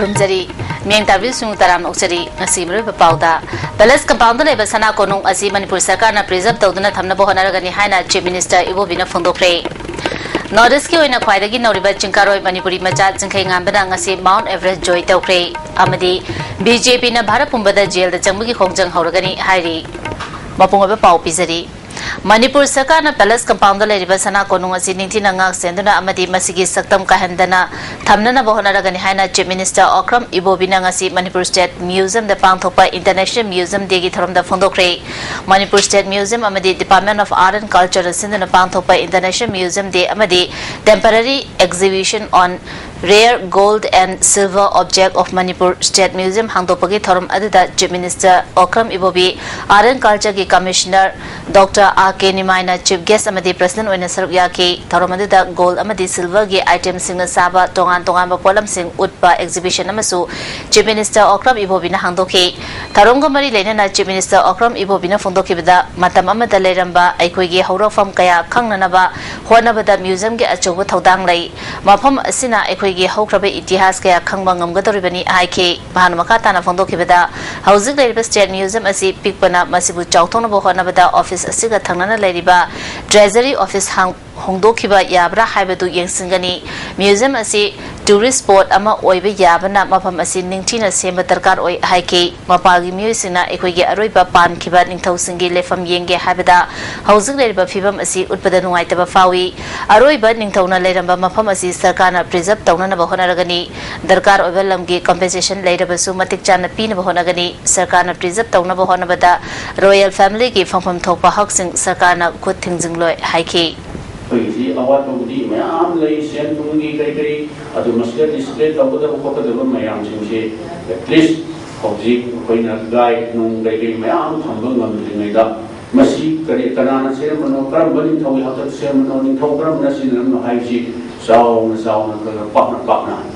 Kurumjari, Miang Tabil Sung Taram Oxeri, Nasimru Pauda. Palace compound labor Sana Konung Asi Manipur Sakana preserve Toduna Tamna Bohanagani Hana, Chief Minister Ivo Vina Fundo Play. Nordiski in a quite again, no river Chinkaro, Manipuri Majats and King Ambadangasi, Mount Everest Joy Tauplay, Amadi, BJP in a Barapumbada jail, the Jambuki Hongjang Horagani, Hairi, Mapunga Pau Pizari. Manipur Sakana Palace compound the Lady Basana Konunga Nintinanga Senduna Amadi Masigi Saktam Kahandana Tamnana Bohanagani Hana Chief Minister Okram Ibo Binangasi Manipur State Museum the Pangthopa International Museum Degitharam the Fondokre Manipur State Museum Amadi Department of Art and Culture Sindana Pangthopa International Museum de Amadi temporary exhibition on rare gold and silver object of Manipur State Museum Hangtopagi Thorum Adida Chief Minister Okram Ibobi Art and Culture ki Commissioner Dr. R.K. Nimaina Chief Guest Amadi President Wena Saruyaki Thorumadida gold Amadi silver gi items sing Saba Tongan Tongan Polam sing Utpa exhibition Amasu Chief Minister Okram Ibobina Hangdoki Tarunga Mari Lena Chief Minister Okram Ibobina Fundoki Bida Matam Amada Leramba Aikogi Horofam Kaya Kanganaba Honabada Museum ge Achobu Todang Lay Mapam Asina Aikogi Hokrabe Itihas Kaya Kangbangam Gatoribani Ike Mahanamakatana Fondoki Bida Housing Labor State Museum Asi Pikpana Masibu Chautonabo Honabada Office Asiga Tanana Ladiba Treasury Office Hongdokiba Yabra Haibadu Yangsingani Museum Asi Tourist spot ama oibe yabana mapam asi ningtina semba darkar oi haike mapagi musina ekoige aroiba pan kiba ningthau singi lefam yenge habada housing leriba fibam asi utpada nuaitaba fawi aroiba ningthauna leramba mapam asi sarkana preserve tauna na bahonaragani darkar oiba lamgi compensation leiraba su matik chana pina bahonagani sarkana preserve tauna bahonabada royal family ki famfam thopa haksing sarkana khut thingjingloi haike Jadi awal pembudi mayam lagi sen tunggi kiri atau masih display tahu dah buka dah mayam sini at least objek koi nak guide nung kiri mayam thambang ngambil ni dah masih kiri kanan saya menokram balik tahu hakat saya menolak tahu kram nasi dalam hai si saung nak pak nak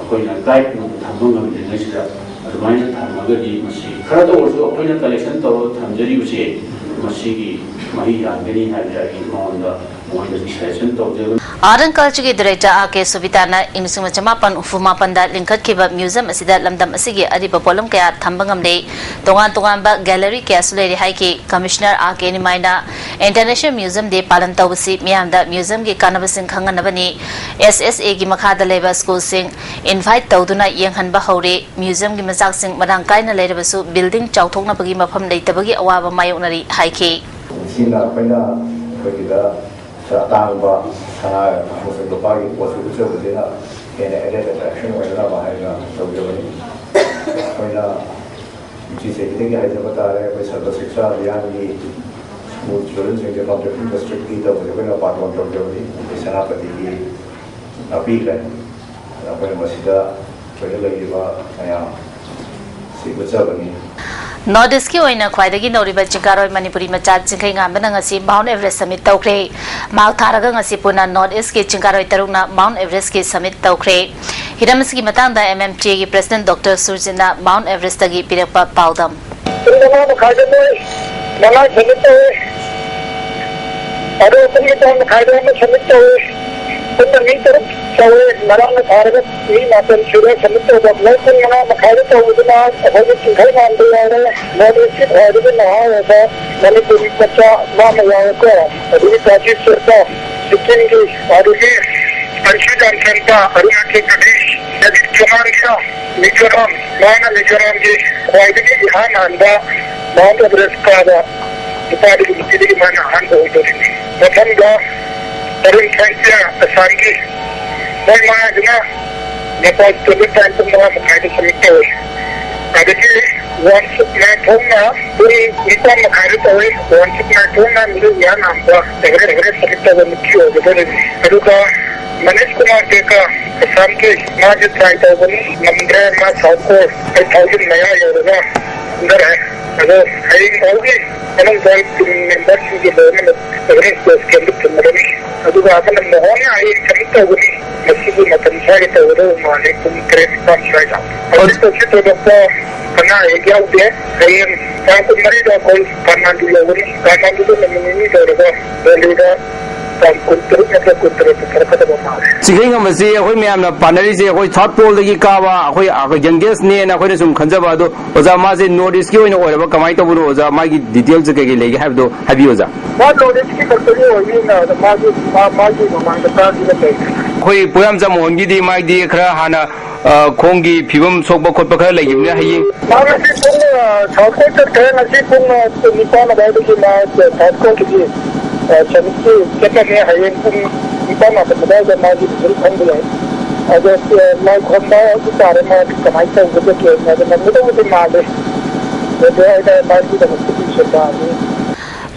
koi nak guide nung thambang ngambil ni sudah atau mana thambang jadi masih kerana tu koi nak collection tahu thambang jadi usia masih mahi angini hai jadi mana Art and Culture ki Director R.K. Subitana Imisuma Chamapan Ufumapanda Linkat Kiba Museum Asida Lamdam Asigi Adiba Polam Kaya Tambangamde Tongan Tongamba Gallery Kasuleri Haiki Commissioner R.K. Nimaina International Museum de Palantawasi Miamda Museum ki Kanabasing Kanganabani SSA ki Makada Labor School Sing Invite Tauduna Yanghan Bahore Museum ki Mazak Sing Madangkaina Ledabasu Building Chauthokna Pagi Mapam Leitabagi Awaba Mayonari Haiki Tangba sana musim depan itu waktu itu berbeda. Ini ada attraction mana bahaya terjadi. Mana jika kita ada betul ada serba siksa yang di school children yang dalam different district itu berbeda part one terjadi. Sana pergi api kan. Apa yang masih ada berbeda lagi yang siksa begini. Nordiski oina khwaidagi noriba Chikaroi Manipuri Machat Chinkai Ngambana ngasi Mount Everest Summit tawkre Mau Tharaga ngasi puna Nordisk ki Chikaroi tarukna Mount Everest ki summit tawkre Hiramski matangda MMT ki President Dr. Surjina Mount Everest gi pirakpa paudam Marang Tharaga ini macam sudah semua buat lepas mana makai tu udara apa tinggal nanti ada nanti sih ada tu nah ada Manipuri macam mana yang kau ada kaji serta sekian tu ada ni pensiun serta ada yang tadi jadi cuman dia Mizoram mana Mizoram je ada ni ihan anda Mount Everest kada kita di mana anda itu ni macam dah dari pensiun asal Saya mana dapat tulisan semua makai itu semua. Jadi once naik thungna, puri kita makai itu once naik thungna milu ya nampak negara sekitar bermukio. Jadi kalau manis kumar teka sampai majid saya tahu ni namanya mas aku 8,000 naya ya orang negara. Jadi hari ini kalau saya member sih dalam negara sekitar semua ni. Jadi apa namanya ini kami tahu ni. Meskipun macam saya tahu mana pun kredit kan saya. Kalau kita dapat kena egal dia, saya pun mari dah call karena dulu ni, karena dulu ini dah boleh Siking of Masi, Hoyam, Panaris, Hoy thoughtful the Gikawa, Hoy youngest name, and Hoyasum Kanzabado, was a Mazi notice you in order of Kamaita was a Maggie details have you. What notice the margin among the party? Hoy Poyam Zamon, Gidi, my dear Krahana, Kongi, Pivum, Soba Kopaka, like you know.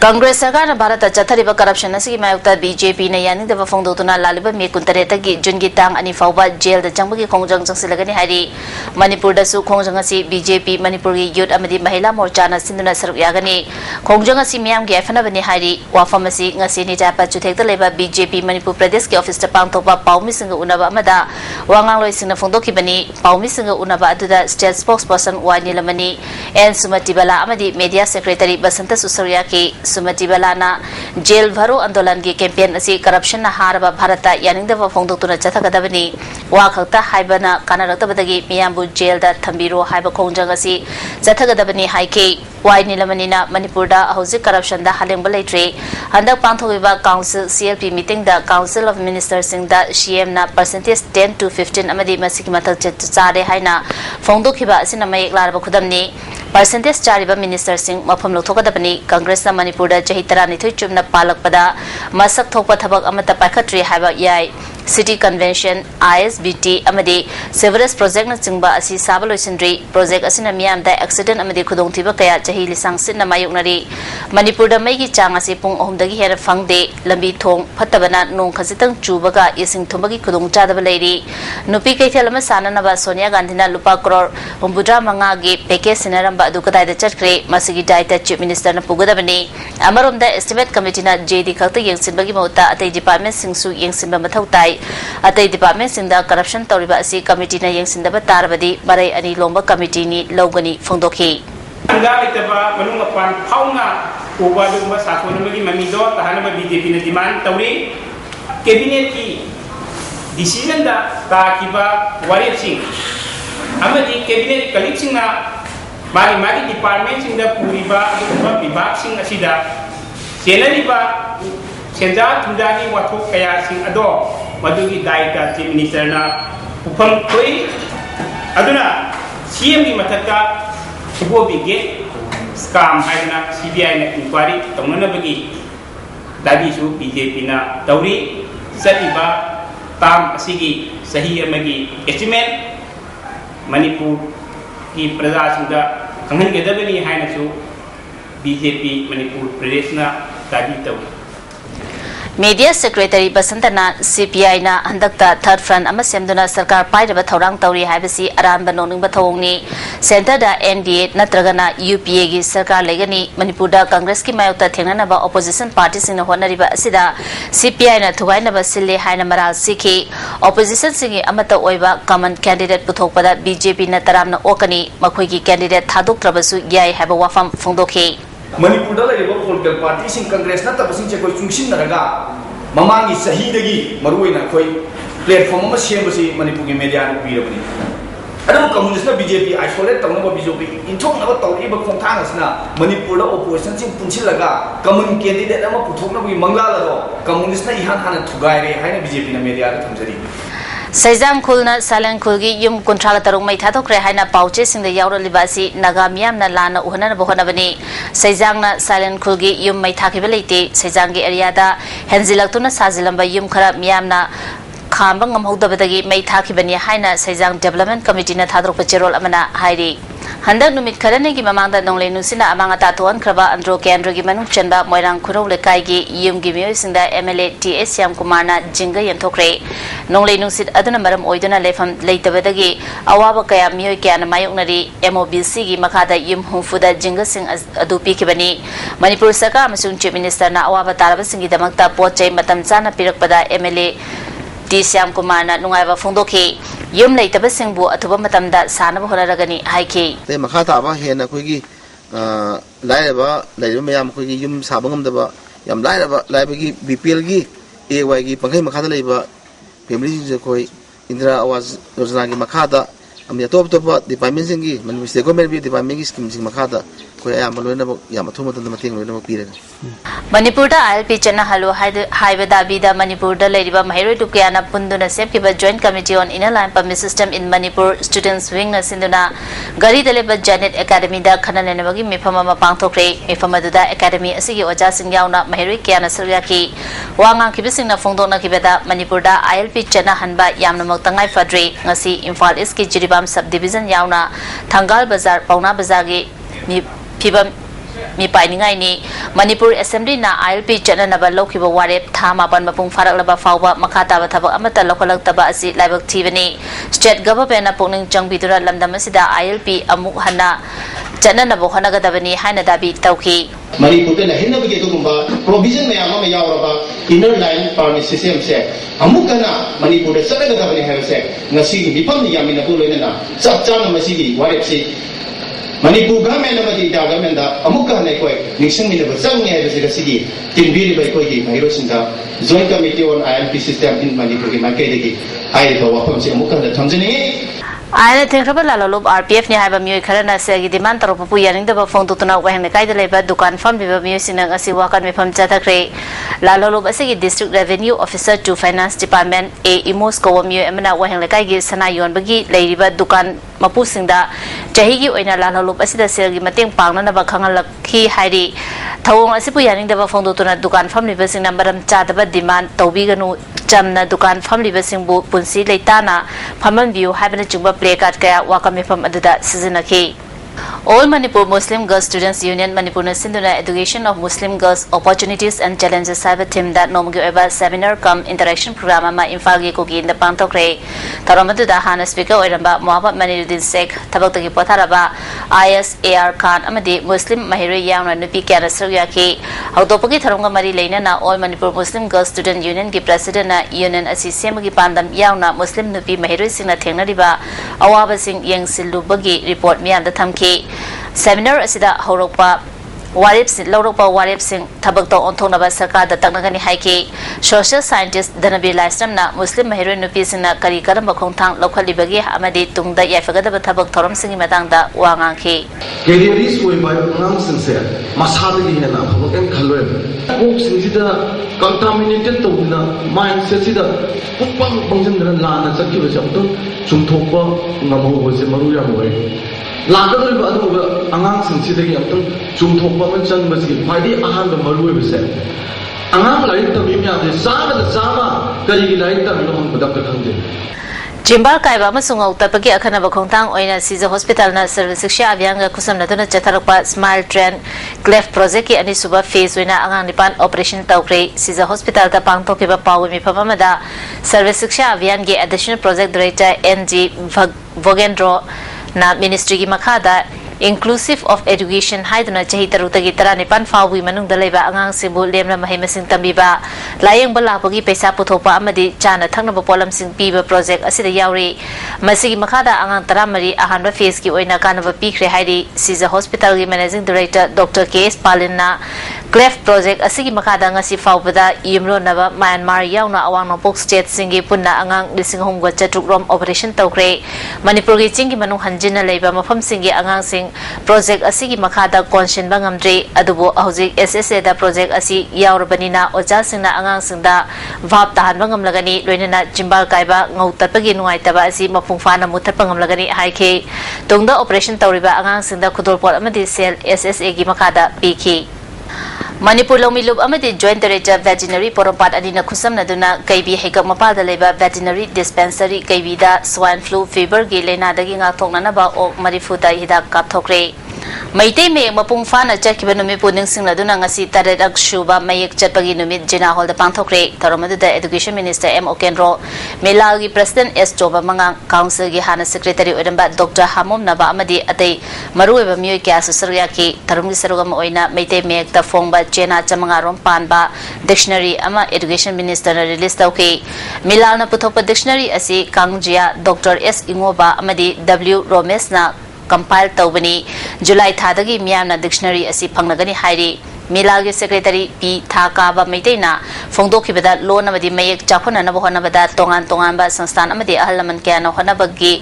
Congress Sarkar Bharata Chathariba corruption asigi mayukta BJP na yaningdaba phongdotuna laliba me kuntaretagi jungi tang ani fawba jail da changbugi khongjang changsilagani hari Manipur da su khongjang asi BJP Manipur gi youth amadi mahila morcha na sinduna saruk yagani khongjang asi miyam gi afana bani hari wafam asi ngasi ni japa chuthekta leba BJP Manipur Pradesh ki office ta pangthopa paumi singa unaba amada wangang loi singna phongdoki bani paumi singa unaba aduda state spokesperson Wanilamani and Sumati Bala amadi media secretary Basanta Susaria ki Sumati Balana jail bharu andolan ki campaign asi corruption na haraba bharata yaningdaba phongdoktuna chathagadabani wa khakta haibana kanaraktabadagi miyambu jail da thambiro haiba khongjang asi chathagadabani haike wai nilamanina Manipur da hausi corruption da halengba leitre handak pangthogiba council CLP meeting da council of ministers sing da CM na percentage 10 to 15 amadi masiki mathak chare haina phongdokhiba asina mayek laraba khudamni percentage chariba minister sing mafam lokthokadabani Congress na Manipur da chahi 12 chumna palakpada masak thokpa thabak amata paikhatri haiba yai City Convention ISBT amadi severus project na chingba asi sabalo sindri project asina miyam da accident amadi khudongthiba kaya chahi lisang sinna mayuknari Manipur da mai gi chang asi pung ahum dagi hera phangde lambi thong phatabana nong khasitang chubaga ising thumagi khudong chadaba leiri nupi kaithelama sananaba Sonia Gandhi na lupa crore humbudra manga gi package sinaramba adu kadai da chakre masigi daita chief minister na pugadabani amarom da estimate committee na JD khakta yengsinbagi mauta atai department singsu yengsinba mathau tai atai department singda corruption tawriba asi committee na yengsindaba tarabadi barai ani lomba committee ni logani phongdokhi anga itaba manunga pan phauna uba dumba sakonamagi mamido tahanaba BJP na demand tawri cabinet ki decision da takiba warrior sing amadi cabinet colleague sing na magi department sing da puriba dumba vibhag sing asida senariba senja tundani wathok kaya sing ado madugi daita chief minister na upam koi aduna CM ki mathaka ibo bige scam haina CBI na inquiry tongna bagi dagi su BJP na tawri satiba tam asigi sahi amagi estimate Manipur ki praja singda kanghan gedabani haina su BJP Manipur Pradesh na dagi tawri Media Secretary Basantana CPI na handakta third front ama semduna sarkar pairaba thorang tawri haibasi aranba nongning bathongni center da NDA natragana UPA gi sarkar legani Manipur da Congress ki mayokta thengnana ba opposition party singna honariba asida CPI na thugaina ba sille haina maral sikhi opposition singi amata oiba common candidate puthokpada BJP na taramna okani makhoi gi candidate thadok trabasu yai haba wafam phongdokhi Manipur da laiba political party sing Congress na tabasing che koi chungsin naraga mamangi sahi dagi maruina koi platform ma sembasi Manipur gi media ru pirabani adu communist na BJP isolate tawna ba BJP inthok na ba tawri ba khongthang asna Manipur da opposition sing punchilaga common candidate ama puthok na bi manglala do communist na ihan hana thugai re haina BJP na media ru thamjari Saizam Khulna Salang Khulgi Yum Kuntraga Tarung Mai Thatokre Haina Pauche Sing the Yauro Libasi Nagamiam na Lana Uhana Bohanabani Saizang na Salang Khulgi Yum Mai Thakibalite Saizangi Ariada Henzilaktuna Sazilamba Yum Kara Miamna Khambang Hodabadagi Mai Thakibani Haina Saizang Development Committee na Thadrok Pachirol Amana Hairi Handak numit karane gi mamangda nongle nusina amanga tatuan kraba andro kendra gi manung chenba moirang khurau lekai gi yum gi myo sinda MLA TS Syam Kumar na jinga yanthokre nongle nusit aduna maram oiduna lefam leitabadagi awaba kaya myo kya na mayoknari MOBC gi makhada yum humfuda jinga sing adu pikibani Manipur Sarkar amasung Chief Minister na awaba taraba singi damakta pochai matam chana pirakpada MLA TS Syam Kumar na nungaiba phongdokhi yum leitaba singbu athuba matamda sanaba honaragani haiki te makhata ba hena khoigi lairaba mayam khoigi yum sabangam daba yam lairaba laibagi BPL gi AY की पंखै मखादा लेबा family Singh कोई इंदिरा आवास योजना की मखादा अमी अतोप तोपा department सिंह की मनपुर state government भी डिपार्टमेंट की स्कीम सिंह मखादा कोई आयाम लोइना याम अथुम मतन मतेंग लोइना पीरगा मणिपुर ILP चना हलो हाइबे दाबीदा मणिपुर द लेरिबा महिरोय दुकियाना पुंदुना सेपकिबा joint committee on inner line permit system in Manipur students wing सिंदुना गरी दलेबा जेनेट एकेडमी दा खननेनबगी मिफमा पांथोक्रे मिफमा दुदा एकेडमी असिगी ओजा सिंह यावना महिरोय कियाना सरयाकी वांगा किबिसिंगना फोंदोना किबदा मणिपुर दा ILP चना हनबा यामनमक तंगाई फद्रे ngasi इम्फाल ईस्ट की जिरिबाम सब डिवीजन यावना थंगाल बाजार पौना बाजार की फिबम मी पाइनिंगाइनी मणिपुर असेंबली ना ILP चननबा लौखिबा वारेप था मापन मपुंग फारकलबा फावबा मखाताबा थबक अमता लौखलक्तबा असि लाइबक थीबनी स्टेट गवर्नमेंट ना पोनिंग चंगबिदुरा लमदम असिदा ILP अमुक हना चननबो हनगदबनी हाइना दाबी तौखी मणिपुर के नहिनबगे दुगुंबा प्रोविजन मयाम मा यावरबा इनर लाइन परमिट सिस्टम से अमुकना मणिपुर दे चनगदबनी हेबसे ngasi मिफम यामिना पुलोइना चप चान मसिगी वारेपसि मणिपुर गवर्नमेंट अमदी दा गवर्नमेंट दा अमुका ने कोई निक्सन मिले चंगे है सिगी तिनबीरी बाई कोई की महिरोसिंगा joint committee on ILP system in Manipur की मार्केट आई तो वाफम से अमुका दा थमजने आयना थेंखरबा लालोब RPF ने हाइबा मियोय खरना सेगी डिमांड तरोपपु यारिंगदबा फोंदुतुना वहेंग कायदा लेबा दुकान फम बिबा मियोसिना असि वाकन मेफम चाथखरे लालोब असिगी district revenue officer to finance department ए इमोस को मियोय अमना वहेंग कायगी सना योनबगी लेरिबा दुकान मपुसिंगदा चहीगी ओइना लालोब असिदा सेलगी मतेंग पांगनबा खंगलखी हाइरी थवोंग असिपु यारिंगदबा फोंदुतुना दुकान फम लिबसिंगना मरम चादबा डिमांड तौबिगनु चमना दुकान फम लिबसिंगबु पुंसी लेताना फमन बियु हाइबना चिंबा प्ले कार्ड कया वाकम फम अदुदा सिजनखी All Manipur Muslim Girls Students Union Manipur na sinduna Education of Muslim Girls Opportunities and Challenges cyber team that nomgi eba seminar cum interaction program ama infal gi ko gi na pangtokre taramadu da hana speaker oiramba Muhammad Maniruddin Sheikh tabak tagi potharaba ISAR Khan amadi Muslim mahire yangna nupi kya nasrya ki autopagi tharunga mari leina na All Manipur Muslim Girls Student Union ki president na union asi semagi pandam yangna Muslim nupi mahire singna thengnariba awaba sing yang silubagi report miyam da thamki seminar asida horokpa warip sin loropa warip sing thabak to onthonaba sarkar da taknagani haiki social scientist Danabi Laisram na Muslim mahiro nupi singna kari karam bakhongthang lokhalibagi amadi tungda yaifagada thabak thoram singi matangda wangang ki careeris we by ngam sinse masadi hena bhabak en khalwe ok singida contaminated to na mindset sida pupang pangjam lana chakki ba jamto chumthokpa ngamo bose maru ya hoy लादोरिबा अदुगा अंगांग सिंसिदगी अमतंग चुमथोपा मन चंगबसगी फाइदि आहान the मरुवे बसे अंगांग like तमी म्यादे saga the Sama करिगी like तमी no हम बदक खंजे Jimbal Kaiba Masung Utapagi Akanaba Kontang Oina Caesar Hospital na Service Shiksha Avyanga Kusam Natuna Chatarapa Smile Trend Cleft Project ki ani suba phase wina angang nipan operation tawkre Caesar Hospital ta pangthokiba pawmi phamamada Service Shiksha Avyan ge additional project director NG Vogendro na ministry ki makhada inclusive of education haiduna chahi tarutagi tara nipan fawi manung dalaiba angang sibu lemna mahima sing tambiba layeng balapagi paisa puthopa amadi chana thangna polam sing piba project asida yauri masigi makhada angang taramari ahanba phase ki oina kanaba pikre haidi Caesar Hospital ki managing director Dr. KS Palinna Cleft project asigi makhada ngasi fawbada yimro naba Myanmar yauna awang nopok state singi punna angang lising homga chatrukrom operation tawkre Manipur gi chingi manung hanjina leiba mafam singi angang sing project asigi makhada conscience bangamdre adubo hojik SSA da project asi yaurbanina oja singna angang singda vap tahan bangamlagani loinana jimbal kaiba ngautarpagi nuaitaba asi mapungfana mutharpangamlagani haike tungda operation tawriba angang singda khudolpot amadi cell SSA gi makhada piki Manipur Lomilub amadi joint director veterinary Porampat adina khusam naduna kaibi hekak mapada leba veterinary dispensary kaibi da swine flu fever gi lena dagi nga thokna ba ok marifuta hidak kapthokre Maitei me mapung fana chakiba numi puning singladuna ngasi taredak shuba mayek chatpagi numit jina hall da pangthokre taramadu da education minister M Okenro Melagi president S Joba Mangang council gi hana secretary odamba Dr Hamom Naba amadi atei marueba myoy kya susarya ki tarumgi sarugam oina maitei mek ta phongba chena chamanga rom panba dictionary ama education minister na release tawki Milana puthokpa dictionary asi kangjia Dr S Ingoba amadi W Romes na compile tawbani July thadagi miyamna dictionary asi phangnagani hairi मिलागी secretary पी था काबा मैतेना फोंदोखिबदा loan अमदी मयेक चाखोननब होनबदा तोंगान तोंगानबा संस्थान अमदी अहल लमन Keanu होनबगी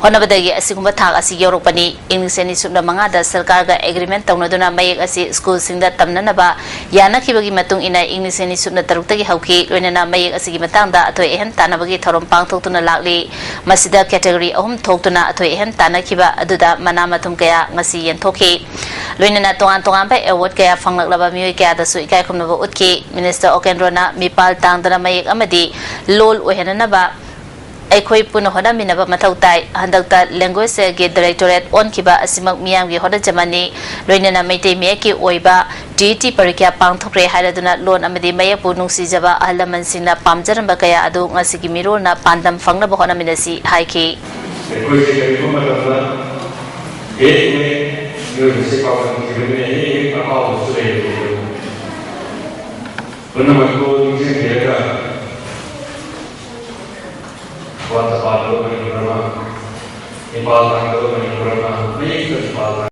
होनबदगी असिगुंबा थाक असि योरोपनी इंग्लिशनि सुबना मंगादा सरकार का एग्रीमेंट तौनदुना मयेक असि स्कूल सिंगदा तमननबा यानखिबगी मतुंग इना इंग्लिशनि सुबना तरुक्तगी हौकी लोइनना मयेक असिगी मतांगदा अथोय एहन तानबगी थरोम पांगथोक्तुना लागली मसिदा कैटेगरी अहम थोक्तुना अथोय एहन तानखिबा अदुदा मना मतुम कया ngasi yenthokhi loinana tongan tongan ba award kaya fanglaba mioi kaya da su ikai khumnaba utki minister okendrona mipal tangdana mayek amadi lol ohenana ba aikhoi puna hona minaba mathau tai handakta language ge directorate on kiba asimak miyam gi hoda jamani loinana maitei me ki oiba DT parikya pangthokre hairaduna lon amadi mayak pu nungsi jaba ahalaman singna pamjaramba kaya adu ngasi gi mirona pandam fanglaba hona minasi haiki एक में जो हिस्से का एक account दूसरे उनको दूसरे देगा वातावरण में प्रोग्राम नेपाल का प्रोग्राम में एक